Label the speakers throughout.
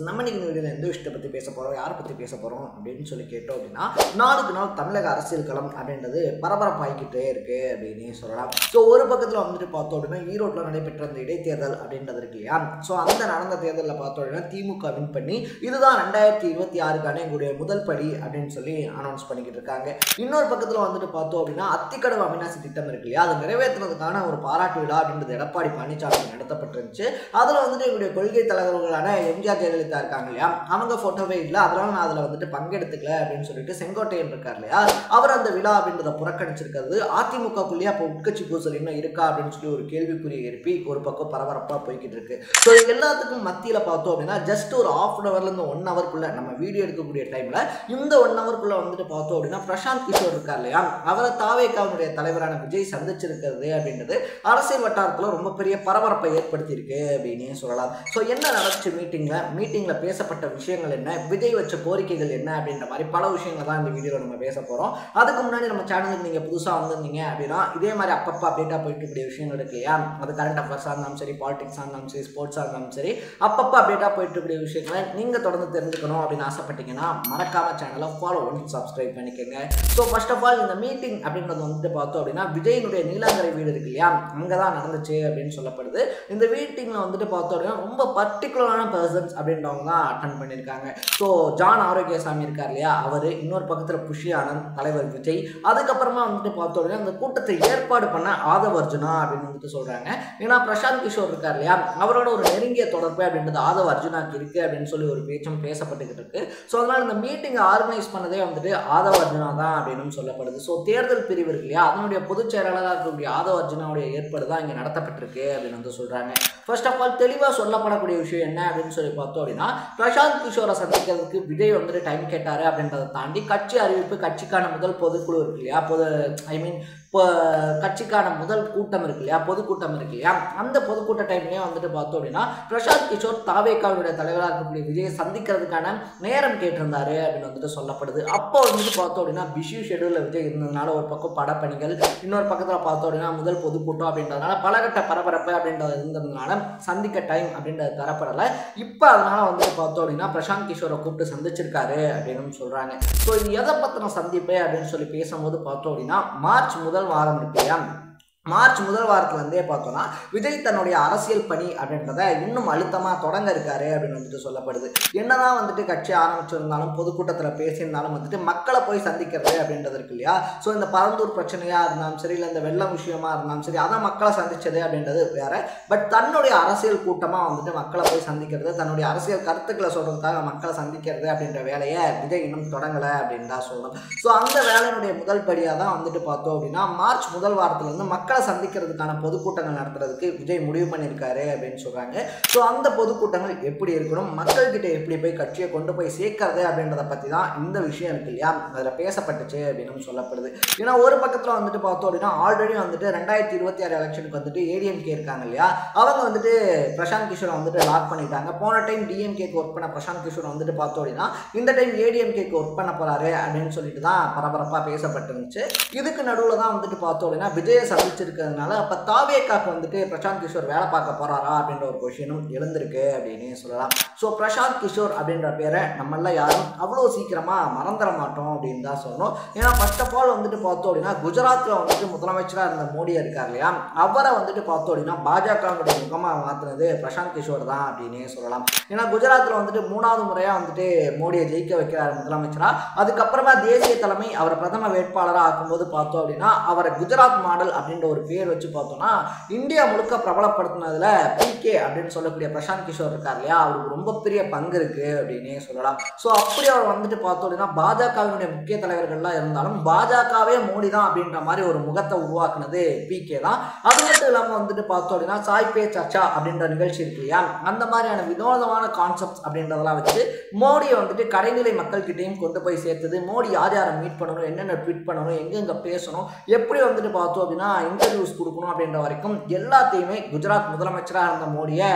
Speaker 1: நம்ம இன்னைக்கு வீடியோவில் எந்த விஷயத்தை பற்றி பேச போகிறோம், யாரை பற்றி பேச போகிறோம் அப்படின்னு சொல்லி கேட்டோம் அப்படின்னா, நாளுக்கு நாள் தமிழக அரசியல் களம் அப்படின்றது பரபரப்பாகிக்கிட்டே இருக்குது அப்படின்னு சொல்லலாம். ஸோ ஒரு பக்கத்தில் வந்துட்டு பார்த்தோம் அப்படின்னா, ஈரோட்டில் நடைபெற்ற அந்த இடைத்தேர்தல் அப்படின்றது இருக்கு இல்லையா. ஸோ அந்த நடந்த தேர்தலில் பார்த்தோம் அப்படின்னா திமுக வின் பண்ணி இதுதான் 2026க்கான எங்களுடைய முதல் படி அப்படின்னு சொல்லி அனௌன்ஸ் பண்ணிக்கிட்டு இருக்காங்க. இன்னொரு பக்கத்தில் வந்துட்டு பார்த்தோம் அப்படின்னா, அத்திக்கடவு அவிநாசி திட்டம் இருக்கு இல்லையா, அதை நிறைவேற்றுறதுக்கான ஒரு பாராட்டு விழா அப்படின்றது எடப்பாடி பழனிசாமி நடத்தப்பட்டிருந்துச்சு. அதில் வந்துட்டு எங்களுடைய கொள்கை தலைவர்களான எம்ஜிஆர் ஜெயலலிதா இருக்காங்க இல்லையா, அவங்க போட்டோவே இல்லை, அதனால நான் அதில் வந்துட்டு பங்கெடுத்துக்கல அப்படின்னு சொல்லிட்டு செங்கோட்டையன் இருக்கார் இல்லையா, அவர் அந்த விழா அப்படின்றத புறக்கணிச்சிருக்கிறது. அதிமுகக்குள்ளேயே அப்போ உட்கட்சி பூசல் இன்னும் இருக்கா அப்படின்னு சொல்லி ஒரு கேள்விக்குறியை எழுப்பி ஒரு பக்கம் பரபரப்பாக போய்கிட்டு இருக்கு. ஸோ எல்லாத்துக்கும் மத்தியில் பார்த்தோம் அப்படின்னா, ஜஸ்ட் ஒரு ½ ஹவர்லேருந்து 1 ஹவருக்குள்ள நம்ம வீடியோ எடுக்கக்கூடிய டைமில் இந்த 1 ஹவருக்குள்ள வந்துட்டு பார்த்தோம் அப்படின்னா, பிரசாந்த் கிஷோர் இருக்கார் இல்லையா, அவரை தாவேகாவுடைய தலைவரான விஜய் சந்திச்சிருக்கிறது அப்படின்றது அரசியல் வட்டாரத்தில் ரொம்ப பெரிய பரபரப்பை ஏற்படுத்தியிருக்கு அப்படின்னு சொல்லலாம். ஸோ என்ன நடந்துச்சு மீட்டிங்கில் பேசப்பட்ட விஷயங்கள் என்ன, விஜய் வச்ச கோரிக்கைகள் என்ன அப்படின்ற மாதிரி பல விஷயங்கள் தான் இந்த வீடியோவில் நம்ம பேச போகிறோம். அதுக்கு முன்னாடி நம்ம சேனலுக்கு நீங்கள் புதுசாக வந்திருந்தீங்க அப்படின்னா, இதே மாதிரி அப்பப்போ அப்டேட்டாக போயிட்டு இருக்கக்கூடிய விஷயங்கள் இருக்கு இல்லையா, அது கரண்ட் அஃபேர்ஸாக இருந்தாலும் சரி, பாலிடிக்ஸாக இருந்தாலும் சரி, ஸ்போர்ட்ஸாக இருந்தாலும் சரி, அப்பப்போ அப்டேட்டாக போயிட்டு இருக்கக்கூடிய விஷயங்களை நீங்கள் தொடர்ந்து தெரிஞ்சுக்கணும் அப்படின்னு ஆசைப்பட்டீங்கன்னா மறக்காம சேனலை ஃபாலோ பண்ணி சப்ஸ்கிரைப் பண்ணிக்கோங்க. ஸோ ஃபர்ஸ்ட் ஆஃப் ஆல் இந்த மீட்டிங் அப்படின்றது வந்துட்டு பார்த்தோம் அப்படின்னா, விஜயினுடைய நீலாங்கரை வீடு இருக்கு இல்லையா, அங்கே தான் நடந்துச்சு அப்படின்னு சொல்லப்படுது. இந்த மீட்டிங்கில் வந்துட்டு பார்த்தோம் அப்படின்னா ரொம்ப பர்டிகுலரான பர்சன்ஸ் அப்படின்றவங்க தான் அட்டன் பண்ணியிருக்காங்க. ஸோ ஜான் ஆரோக்கியசாமி இருக்கார் இல்லையா, அவர், இன்னொரு பக்கத்தில் புஷி ஆனந்த், தலைவர் விஜய், அதுக்கப்புறமா வந்துட்டு பார்த்தோம் அப்படின்னா அந்த கூட்டத்தை ஏற்பாடு பண்ண ஆதவ் அர்ஜுனா அப்படின்னு வந்துட்டு சொல்கிறாங்க. ஏன்னா பிரசாந்த் கிஷோர் இருக்கார் இல்லையா, அவரோட ஒரு நெருங்கிய தொடர்பு அப்படின்றது ஆதவ் அர்ஜுனாக்கு இருக்குது அப்படின்னு சொல்லி ஒரு பேச்சும் பேசப்பட்டுக்கிட்டு இருக்கு. ஸோ அதனால் இந்த மீட்டிங்கை ஆர்கனைஸ் பண்ணதே வந்துட்டு ஆதவ் அர்ஜுனா தான் அப்படின்னு சொல்லப்படுது. ஸோ தேர்தல் பிரிவு இருக்கு இல்லையா, அதனுடைய பொதுச் செயலாளராக இருக்கக்கூடிய ஆதவ் அர்ஜுனாவுடைய ஏற்பாடு தான் இங்கே நடத்தப்பட்டிருக்கு அப்படின்னு வந்து சொல்கிறாங்க. ஃபர்ஸ்ட் ஆஃப் ஆல் தெளிவாக சொல்லப்படக்கூடிய விஷயம் என்ன அப்படின்னு சொல்லி பார்த்தோம் அப்படின்னா, பிரசாந்த் கிஷோரை சந்திக்கிறதுக்கு விஜய் வந்துட்டு டைம் கேட்டாரு அப்படின்றத தாண்டி கட்சி அறிவிப்பு, கட்சிக்கான முதல் பொதுக்குழு இருக்கு இல்லையா, இப்போ கட்சிக்கான முதல் கூட்டம் இருக்கு இல்லையா, பொதுக்கூட்டம் இருக்கு இல்லையா, அந்த பொதுக்கூட்ட டைம்லேயே வந்துட்டு பார்த்தோம் அப்படின்னா பிரசாந்த் கிஷோர் தாவேகாவுடைய தலைவராக இருக்கக்கூடிய விஜயை சந்திக்கிறதுக்கான நேரம் கேட்டிருந்தாரு அப்படின்னு வந்துட்டு சொல்லப்படுது. அப்போ வந்துட்டு பார்த்தோம் அப்படின்னா பிஸி ஷெடியூலில் விஜய் இருந்ததுனால ஒரு பக்கம் படப்பணிகள், இன்னொரு பக்கத்தில் பார்த்தோம் அப்படின்னா முதல் பொதுக்கூட்டம் அப்படின்றதுனால பலகட்ட பரபரப்பு அப்படின்றது இருந்ததுனால சந்திக்க டைம் அப்படின்றது தரப்படலை. இப்போ அதனால வந்துட்டு பார்த்தோம் அப்படின்னா பிரசாந்த் கிஷோரை கூப்பிட்டு சந்திச்சிருக்காரு அப்படின்னு சொல்கிறாங்க. ஸோ இது எதை பற்றின சந்திப்பு அப்படின்னு சொல்லி பேசும்போது பார்த்தோம் அப்படின்னா, மார்ச் முதல் வாரம் இருக்கு இல்லையா, மார்ச் முதல் வாரத்துலேருந்தே பார்த்தோன்னா விஜய் தன்னுடைய அரசியல் பணி அப்படின்றத இன்னும் அழுத்தமாக தொடங்க இருக்காரு அப்படின்னு வந்துட்டு சொல்லப்படுது. என்னதான் வந்துட்டு கட்சி ஆரம்பிச்சிருந்தாலும் பொதுக்கூட்டத்தில் பேசியிருந்தாலும் வந்துட்டு மக்களை போய் சந்திக்கிறது அப்படின்றது இருக்கு இல்லையா. ஸோ இந்த பரந்தூர் பிரச்சனையாக இருந்தாலும் சரி, இல்லை இந்த வெள்ளம் விஷயமா இருந்தாலும் சரி, அதான் மக்களை சந்திச்சது அப்படின்றது வேற. பட் தன்னுடைய அரசியல் கூட்டமாக வந்துட்டு மக்களை போய் சந்திக்கிறது, தன்னுடைய அரசியல் கருத்துக்களை சொல்கிறதுக்காக மக்களை சந்திக்கிறது அப்படின்ற வேலையை விஜய் இன்னும் தொடங்கலை அப்படின்னு தான் சொல்லணும். ஸோ அந்த வேலையினுடைய முதல் படியாக தான் வந்துட்டு பார்த்தோம் அப்படின்னா, மார்ச் முதல் வாரத்துலேருந்து மக்களை சந்திக்கிறதுக்கான பொதுக்கூட்டங்கள் நடத்துறதுக்கு விஜய் முடிவு பண்ணியிருக்காரு அப்படின்னு சொல்றாங்க. ஸோ அந்த பொதுக்கூட்டங்கள் எப்படி இருக்கணும், மக்கள்கிட்ட எப்படி போய் கட்சியை கொண்டு போய் சேர்க்கறது அப்படின்றத பற்றி தான் இந்த விஷயம் இருக்கு இல்லையா, அதில் பேசப்பட்டுச்சு அப்படின்னு சொல்லப்படுது. ஏன்னா ஒரு பக்கத்தில் வந்துட்டு பார்த்தோம் அப்படின்னா, ஆல்ரெடி வந்துட்டு 2026 எலெக்ஷனுக்கு வந்துட்டு ஏடிஎம்கே இருக்காங்க இல்லையா, அவங்க வந்துட்டு பிரசாந்த் கிஷோரை வந்துட்டு லாக் பண்ணிட்டாங்க. போன டைம் டிஎம்கேக்கு ஒர்க் பண்ண பிரசாந்த் கிஷோர் வந்துட்டு பார்த்தோம் அப்படின்னா இந்த டைம் ஏடிஎம்கேக்கு ஒர்க் பண்ண போறாரு அப்படின்னு சொல்லிட்டு தான் பரபரப்பாக பேசப்பட்டிருந்துச்சு. இதுக்கு நடுவில் தான் வந்துட்டு பார்த்தோம் அப்படின்னா விஜயை இருக்கிறதுனால அப்போ தாவேகாக்கு வந்துட்டு பிரசாந்த் கிஷோர் வேலை பார்க்க போறாரா அப்படின்ற ஒரு கொஸ்டினும் எழுந்திருக்கு அப்படின்னு சொல்லலாம். ஸோ பிரசாந்த் கிஷோர் அப்படின்ற பேரை நம்மளாம் யாரும் அவ்வளோ சீக்கிரமாக மறந்துட மாட்டோம் அப்படின்னு தான் சொல்லணும். ஏன்னா ஃபர்ஸ்ட் ஆஃப் ஆல் வந்துட்டு பார்த்தோம் அப்படின்னா குஜராத்தில் வந்துட்டு முதலமைச்சராக இருந்த மோடி இருக்கார் இல்லையா, அவரை வந்துட்டு பார்த்தோம் அப்படின்னா பாஜகவுடைய முகமாக மாற்றினது பிரசாந்த் கிஷோர் தான் அப்படின்னே சொல்லலாம். ஏன்னா குஜராத்தில் வந்துட்டு 3வது முறையாக வந்துட்டு மோடியை ஜெயிக்க வைக்கிறார் முதலமைச்சராக. அதுக்கப்புறமா தேசிய தலைமை அவரை பிரதம வேட்பாளராக ஆக்கும்போது பார்த்தோம் அப்படின்னா அவரை குஜராத் மாடல் அப்படின்ற ஒரு பேர் வச்சு பார்த்தோம்னா இந்தியா முழுக்க பிரபலப்படுத்தினதுல பிகே அப்படின்னு சொல்லக்கூடிய பிரசாந்த் கிஷோர் இருக்கார் இல்லையா, அவருக்கு ரொம்ப பெரிய பங்கு இருக்கு அப்படின்னே சொல்லலாம். ஸோ அப்படி அவர் வந்துட்டு பார்த்தோம் அப்படின்னா பாஜகவினுடைய முக்கிய தலைவர்கள்லாம் இருந்தாலும் பாஜகவே மோடி தான் அப்படின்ற மாதிரி ஒரு முகத்தை உருவாக்குனது பிகே தான். அது மட்டும் இல்லாமல் வந்துட்டு பார்த்தோம் அப்படின்னா சாய் பே சர்ச்சா அப்படின்ற நிகழ்ச்சி இருக்கு இல்லையா, அந்த மாதிரியான வினோதமான கான்செப்ட்ஸ் அப்படின்றதெல்லாம் வச்சு மோடியை வந்துட்டு கடைநிலை மக்கள்கிட்டையும் கொண்டு போய் சேர்த்தது. மோடி யார் யாரை மீட் பண்ணணும், என்னென்ன ட்வீட் பண்ணணும், எங்கெங்க பேசணும், எப்படி வந்துட்டு பார்த்தோம் அப்படின்னா இன்டர்வியூஸ் கொடுக்கணும் அப்படின்ற வரைக்கும் எல்லாத்தையுமே குஜராத் முதலமைச்சராக இருந்த மோடியை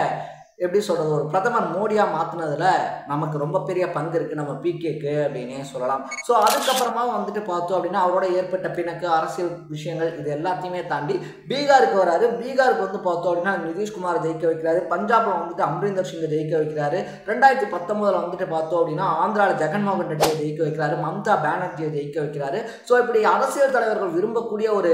Speaker 1: எப்படி சொல்கிறது ஒரு பிரதமர் மோடியாக மாற்றினதில் நமக்கு ரொம்ப பெரிய பங்கு இருக்குது நம்ம பிகேக்கு அப்படின்னே சொல்லலாம். ஸோ அதுக்கப்புறமா வந்துட்டு பார்த்தோம் அப்படின்னா அவரோட ஏற்பட்ட பிணக்கு அரசியல் விஷயங்கள் இது எல்லாத்தையுமே தாண்டி பீகாருக்கு வராரு. பீகாருக்கு வந்து பார்த்தோம் அப்படின்னா நிதிஷ்குமார் ஜெயிக்க வைக்கிறாரு. பஞ்சாபில் வந்துட்டு அம்ரிந்தர் சிங்கை ஜெயிக்க வைக்கிறாரு. 2019 வந்துட்டு பார்த்தோம் அப்படின்னா ஆந்திராவில் ஜெகன்மோகன் ரெட்டியை ஜெயிக்க வைக்கிறாரு. மம்தா பானர்ஜியை ஜெயிக்க வைக்கிறாரு. ஸோ இப்படி அரசியல் தலைவர்கள் விரும்பக்கூடிய ஒரு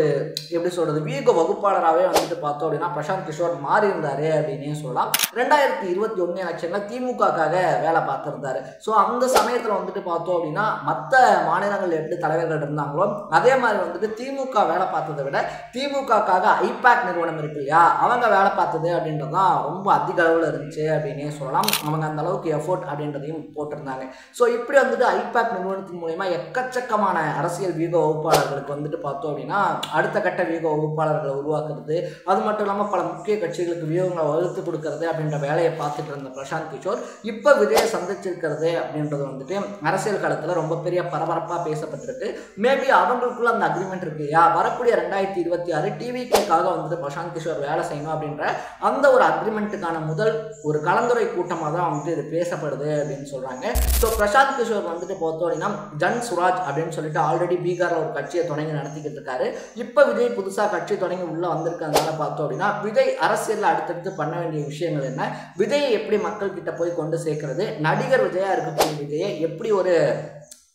Speaker 1: எப்படி சொல்கிறது வியூக வகுப்பாளராகவே வந்துட்டு பார்த்தோம் அப்படின்னா பிரசாந்த் கிஷோர் மாறி இருந்தாரு அப்படின்னே சொல்லலாம். 2021 எலெக்ஷனில் திமுகக்காக வேலை பார்த்துருந்தாரு. ஸோ அந்த சமயத்தில் வந்துட்டு பார்த்தோம் அப்படின்னா மற்ற மாநிலங்கள் எப்படி தலைவர்கள் இருந்தாங்களோ அதே மாதிரி வந்துட்டு திமுக வேலை பார்த்ததை விட திமுகக்காக ஐபேக் நிறுவனம் இருக்கு இல்லையா அவங்க வேலை பார்த்தது அப்படின்றது தான் ரொம்ப அதிக அளவில் இருந்துச்சு அப்படின்னே சொல்லலாம். அவங்க அந்த அளவுக்கு எஃபோர்ட் அப்படின்றதையும் போட்டிருந்தாங்க. ஸோ இப்படி வந்துட்டு ஐபேக் நிறுவனத்தின் மூலமா எக்கச்சக்கமான அரசியல் வியூக வகுப்பாளர்களுக்கு வந்துட்டு பார்த்தோம் அப்படின்னா அடுத்த கட்ட வியூக வகுப்பாளர்களை உருவாக்குறது அது மட்டும் இல்லாமல் பல முக்கிய கட்சிகளுக்கு வியூகங்களை வகுத்து கொடுக்கறது அப்படின்ற வேலையை பார்த்துட்டு இருந்த பிரசாந்த் கிஷோர் இப்போ விஜயை சந்திச்சிருக்கிறது அப்படின்றது வந்துட்டு அரசியல் காலத்தில் ரொம்ப பெரிய பரபரப்பாக பேசப்பட்டிருக்கு. மேபி அவங்களுக்குள்ள அந்த அக்ரிமெண்ட் இருக்கு இல்லையா வரக்கூடிய 2026 டிவிக்காக வந்துட்டு பிரசாந்த் கிஷோர் வேலை செய்யணும் அப்படின்ற அந்த ஒரு அக்ரிமெண்ட்டுக்கான முதல் ஒரு கலந்துரை கூட்டமாக தான் வந்துட்டு இது பேசப்படுது அப்படின்னு சொல்றாங்க. ஸோ பிரசாந்த் கிஷோர் வந்துட்டு பார்த்தோம் அப்படின்னா ஜன் சுராஜ் அப்படின்னு சொல்லிட்டு ஆல்ரெடி பீகாரில் ஒரு கட்சியை தொடங்கி நடத்திக்கிட்டு இருக்காரு. இப்போ விஜய் புதுசாக கட்சி தொடங்கி உள்ள வந்திருக்கிறதுனால பார்த்தோம் அப்படின்னா விஜய் அரசியலில் அடுத்தடுத்து பண்ண வேண்டிய விஷயங்கள் என்ன, விஜயை எப்படி மக்கள் கிட்ட போய் கொண்டு சேர்க்கிறது, நடிகர் விஜயா இருக்கக்கூடிய விஜயை எப்படி ஒரு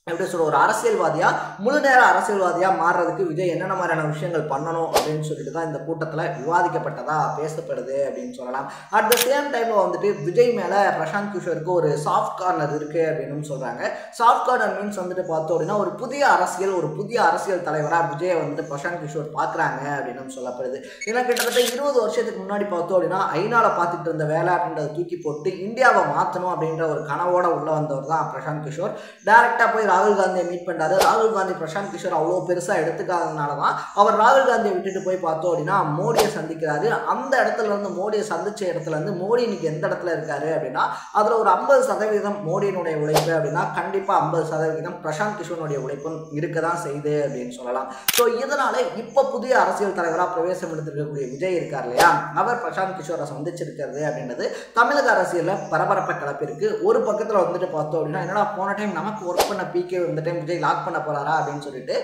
Speaker 1: எப்படி சொல்ற ஒரு அரசியல்வாதியா முழு நேர அரசியல்வாதியா மாறுறதுக்கு விஜய் என்னென்ன மாதிரியான விஷயங்கள் பண்ணணும் அப்படின்னு சொல்லிட்டு தான் இந்த கூட்டத்தில் விவாதிக்கப்பட்டதா பேசப்படுது அப்படின்னு சொல்லலாம். அட் த சேம் டைம்ல வந்துட்டு விஜய் மேல பிரசாந்த் கிஷோருக்கு ஒரு சாஃப்ட் கார்னர் இருக்கு அப்படின்னு சொல்றாங்க. சாஃப்ட் கார்னர் மீன்ஸ் வந்துட்டு பார்த்தோம் அப்படின்னா ஒரு புதிய அரசியல் தலைவரா விஜயை வந்துட்டு பிரசாந்த் கிஷோர் பாக்குறாங்க அப்படின்னு சொல்லப்படுது. ஏன்னா கிட்டத்தட்ட 20 வருஷத்துக்கு முன்னாடி பார்த்தோம் அப்படின்னா ஐநால பார்த்துட்டு இருந்த வேலை அப்படின்றத தூக்கி போட்டு இந்தியாவை மாற்றணும் அப்படின்ற ஒரு கனவோட உள்ள வந்தவர் தான் பிரசாந்த் கிஷோர். டைரக்டா போய் ராகுல் காந்தியை மீட் பண்ணாரு. ராகுல் காந்தி பிரசாந்த் கிஷோர் அவ்வளோ பெருசாக எடுத்துக்காததுனால தான் அவர் ராகுல் காந்தியை விட்டுட்டு போய் பார்த்தோம் அப்படின்னா மோடியை சந்திக்கிறாரு. அந்த இடத்துல இருந்து மோடியை சந்திச்ச இடத்துல இருந்து மோடி இன்னைக்கு எந்த இடத்துல இருக்காரு அப்படின்னா அதில் ஒரு 50% மோடியினுடைய உழைப்பு அப்படின்னா கண்டிப்பாக 50% பிரசாந்த் கிஷோருடைய உழைப்பும் இருக்க தான் செய்யுது அப்படின்னு சொல்லலாம். ஸோ இதனால இப்போ புதிய அரசியல் தலைவராக பிரவேசம் எடுத்திருக்கக்கூடிய விஜய் இருக்கார் இல்லையா அவர் பிரசாந்த் கிஷோரை சந்திச்சிருக்கிறது அப்படின்றது தமிழக அரசியலில் பரபரப்பை கிளப்பிருக்கு. ஒரு பக்கத்தில் வந்துட்டு பார்த்தோம் அப்படின்னா என்னடா போன டைம் நமக்கு ஒர்க் பண்ண பிகே இந்த டைம் விஜய் லாக் பண்ண போறாரா அப்படின்னு சொல்லிட்டு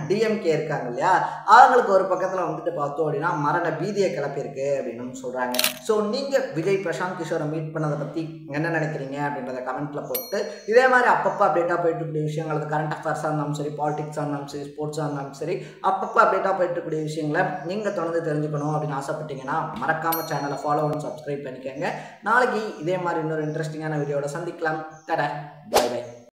Speaker 1: டிஎம்கே இருக்காங்க இல்லையா அவங்களுக்கு ஒரு பக்கத்தில் வந்துட்டு பார்த்தோம் அப்படின்னா மரண பீதியை கிளப்பியிருக்கு அப்படின்னு சொல்றாங்க. ஸோ நீங்க விஜய் பிரசாந்த் கிஷோரை மீட் பண்ணதை பத்தி என்ன நினைக்கிறீங்க அப்படின்றத கமெண்ட்ல போட்டு இதே மாதிரி அப்பப்போ அப்டேட்டாக போயிட்டு இருக்கக்கூடிய விஷயங்கள் அது கரண்ட் அஃபேர்ஸாக இருந்தாலும் சரி பாலிடிக்ஸாக இருந்தாலும் சரி ஸ்போர்ட்ஸாக இருந்தாலும் சரி அப்பப்போ அப்டேட்டாக போயிட்டு இருக்கக்கூடிய விஷயங்களை நீங்க தொடர்ந்து தெரிஞ்சுக்கணும் அப்படின்னு ஆசைப்பட்டீங்கன்னா மறக்காம சேனலை ஃபாலோ பண்ணி சப்ஸ்கிரைப் பண்ணிக்கோங்க. நாளைக்கு இதே மாதிரி இன்னொரு இன்ட்ரெஸ்டிங்கான வீடியோட சந்திக்கலாம். Tata bye by.